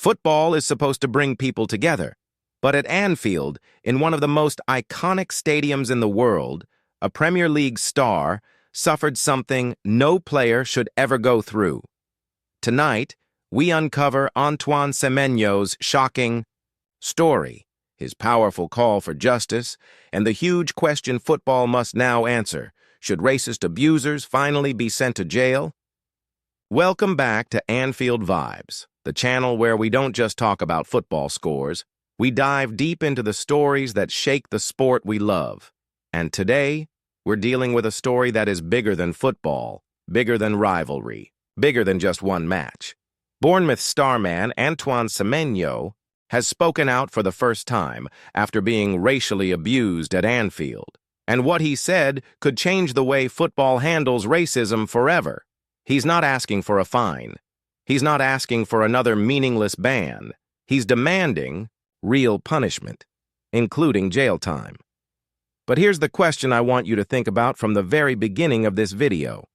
Football is supposed to bring people together. But at Anfield, in one of the most iconic stadiums in the world, a Premier League star suffered something no player should ever go through. Tonight, we uncover Antoine Semenyo's shocking story, his powerful call for justice, and the huge question football must now answer. Should racist abusers finally be sent to jail? Welcome back to Anfield Vibes, the channel where we don't just talk about football scores, we dive deep into the stories that shake the sport we love. And today, we're dealing with a story that is bigger than football, bigger than rivalry, bigger than just one match. Bournemouth starman Antoine Semenyo has spoken out for the first time after being racially abused at Anfield. And what he said could change the way football handles racism forever. He's not asking for a fine. He's not asking for another meaningless ban. He's demanding real punishment, including jail time. But here's the question I want you to think about from the very beginning of this video.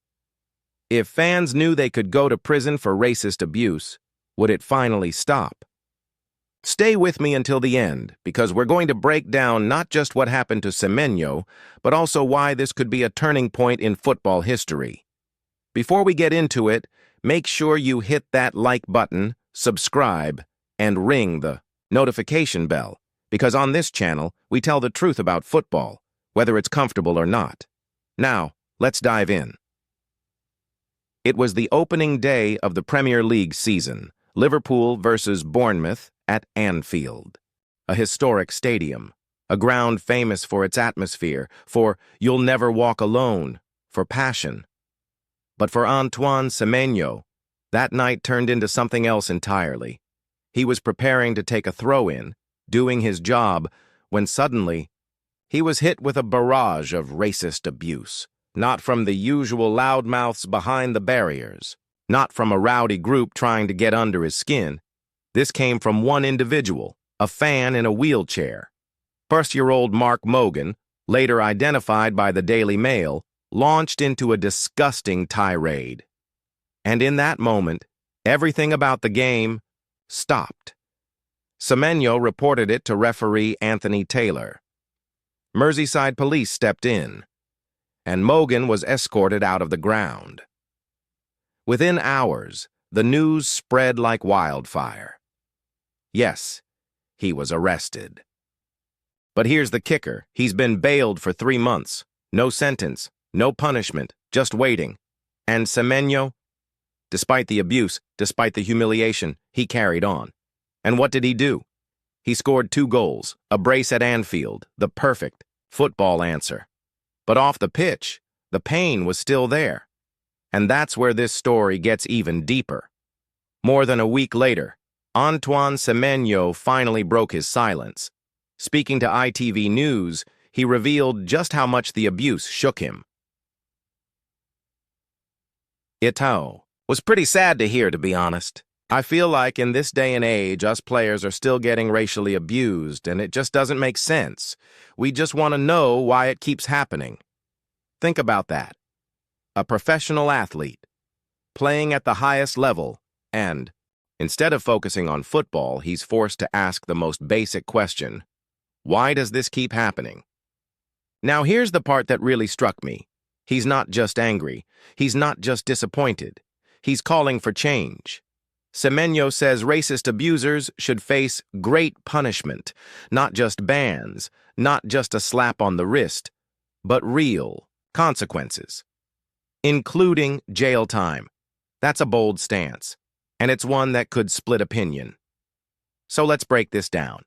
If fans knew they could go to prison for racist abuse, would it finally stop? Stay with me until the end, because we're going to break down not just what happened to Semenyo, but also why this could be a turning point in football history. Before we get into it, make sure you hit that like button, subscribe, and ring the notification bell, because on this channel, we tell the truth about football, whether it's comfortable or not. Now, let's dive in. It was the opening day of the Premier League season, Liverpool versus Bournemouth at Anfield, a historic stadium, a ground famous for its atmosphere, for "you'll never walk alone," for passion. But for Antoine Semenyo, that night turned into something else entirely. He was preparing to take a throw-in, doing his job, when suddenly he was hit with a barrage of racist abuse. Not from the usual loudmouths behind the barriers, not from a rowdy group trying to get under his skin. This came from one individual, a fan in a wheelchair. First-year-old Mark Mogan, later identified by the Daily Mail, launched into a disgusting tirade. And in that moment, everything about the game stopped. Semenyo reported it to referee Anthony Taylor. Merseyside police stepped in, and Mogan was escorted out of the ground. Within hours, the news spread like wildfire. Yes, he was arrested. But here's the kicker. He's been bailed for 3 months. No sentence, no punishment, just waiting. And Semenyo, despite the abuse, despite the humiliation, he carried on. And what did he do? He scored 2 goals, a brace at Anfield, the perfect football answer. But off the pitch, the pain was still there. And that's where this story gets even deeper. More than a week later, Antoine Semenyo finally broke his silence. Speaking to ITV News, he revealed just how much the abuse shook him. It was pretty sad to hear, to be honest. I feel like in this day and age, us players are still getting racially abused, and it just doesn't make sense. We just want to know why it keeps happening. Think about that. A professional athlete, playing at the highest level, and instead of focusing on football, he's forced to ask the most basic question: why does this keep happening? Now here's the part that really struck me. He's not just angry. He's not just disappointed. He's calling for change. Semenyo says racist abusers should face great punishment, not just bans, not just a slap on the wrist, but real consequences, including jail time. That's a bold stance, and it's one that could split opinion. So let's break this down.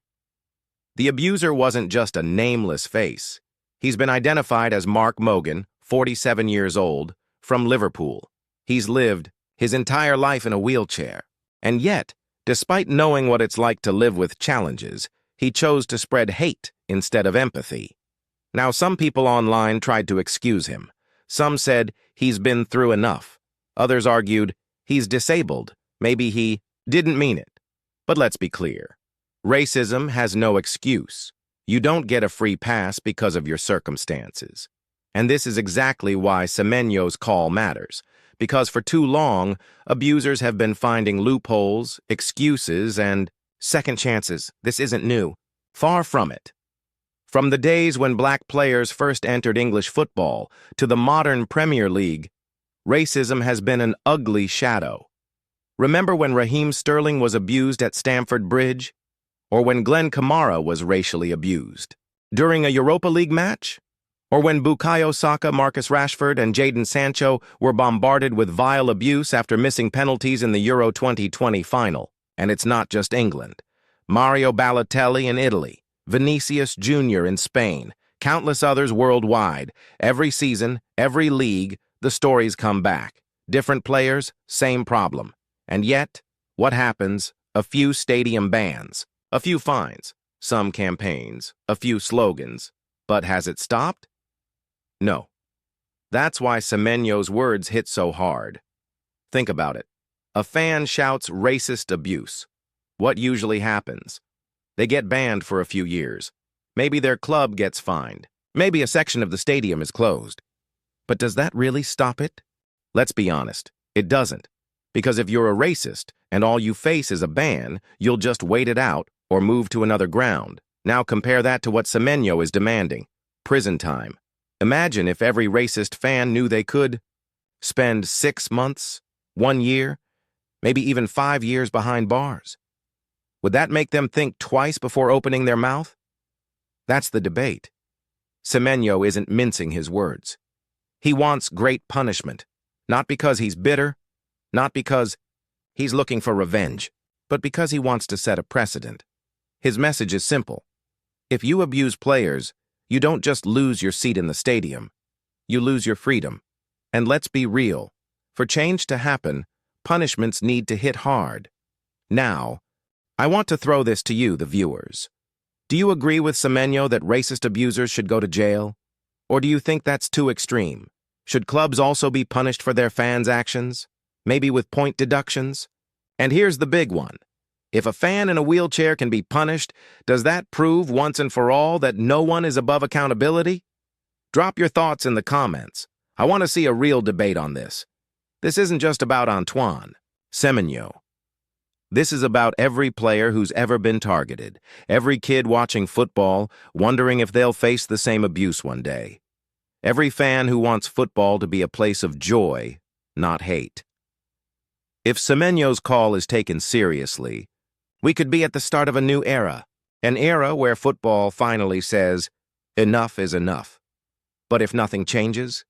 The abuser wasn't just a nameless face. He's been identified as Mark Mogan, 47 years old, from Liverpool. He's lived his entire life in a wheelchair. And yet, despite knowing what it's like to live with challenges, he chose to spread hate instead of empathy. Now, some people online tried to excuse him. Some said he's been through enough. Others argued he's disabled. Maybe he didn't mean it. But let's be clear. Racism has no excuse. You don't get a free pass because of your circumstances. And this is exactly why Semenyo's call matters, because for too long, abusers have been finding loopholes, excuses, and second chances. This isn't new. Far from it. From the days when black players first entered English football to the modern Premier League, racism has been an ugly shadow. Remember when Raheem Sterling was abused at Stamford Bridge? Or when Glenn Kamara was racially abused? During a Europa League match? Or when Bukayo Saka, Marcus Rashford, and Jadon Sancho were bombarded with vile abuse after missing penalties in the Euro 2020 final? And it's not just England. Mario Balotelli in Italy, Vinicius Jr. in Spain, countless others worldwide. Every season, every league, the stories come back. Different players, same problem. And yet, what happens? A few stadium bans, a few fines, some campaigns, a few slogans. But has it stopped? No. That's why Semenyo's words hit so hard. Think about it. A fan shouts racist abuse. What usually happens? They get banned for a few years. Maybe their club gets fined. Maybe a section of the stadium is closed. But does that really stop it? Let's be honest, it doesn't. Because if you're a racist and all you face is a ban, you'll just wait it out or move to another ground. Now compare that to what Semenyo is demanding. Prison time. Imagine if every racist fan knew they could spend 6 months, 1 year, maybe even 5 years behind bars. Would that make them think twice before opening their mouth? That's the debate. Semenyo isn't mincing his words. He wants great punishment, not because he's bitter, not because he's looking for revenge, but because he wants to set a precedent. His message is simple. If you abuse players, you don't just lose your seat in the stadium, you lose your freedom. And let's be real. For change to happen, punishments need to hit hard. Now, I want to throw this to you, the viewers. Do you agree with Semenyo that racist abusers should go to jail? Or do you think that's too extreme? Should clubs also be punished for their fans' actions? Maybe with point deductions? And here's the big one. If a fan in a wheelchair can be punished, does that prove once and for all that no one is above accountability? Drop your thoughts in the comments. I want to see a real debate on this. This isn't just about Antoine Semenyo. This is about every player who's ever been targeted, every kid watching football, wondering if they'll face the same abuse one day. Every fan who wants football to be a place of joy, not hate. If Semenyo's call is taken seriously, we could be at the start of a new era, an era where football finally says, enough is enough. But if nothing changes,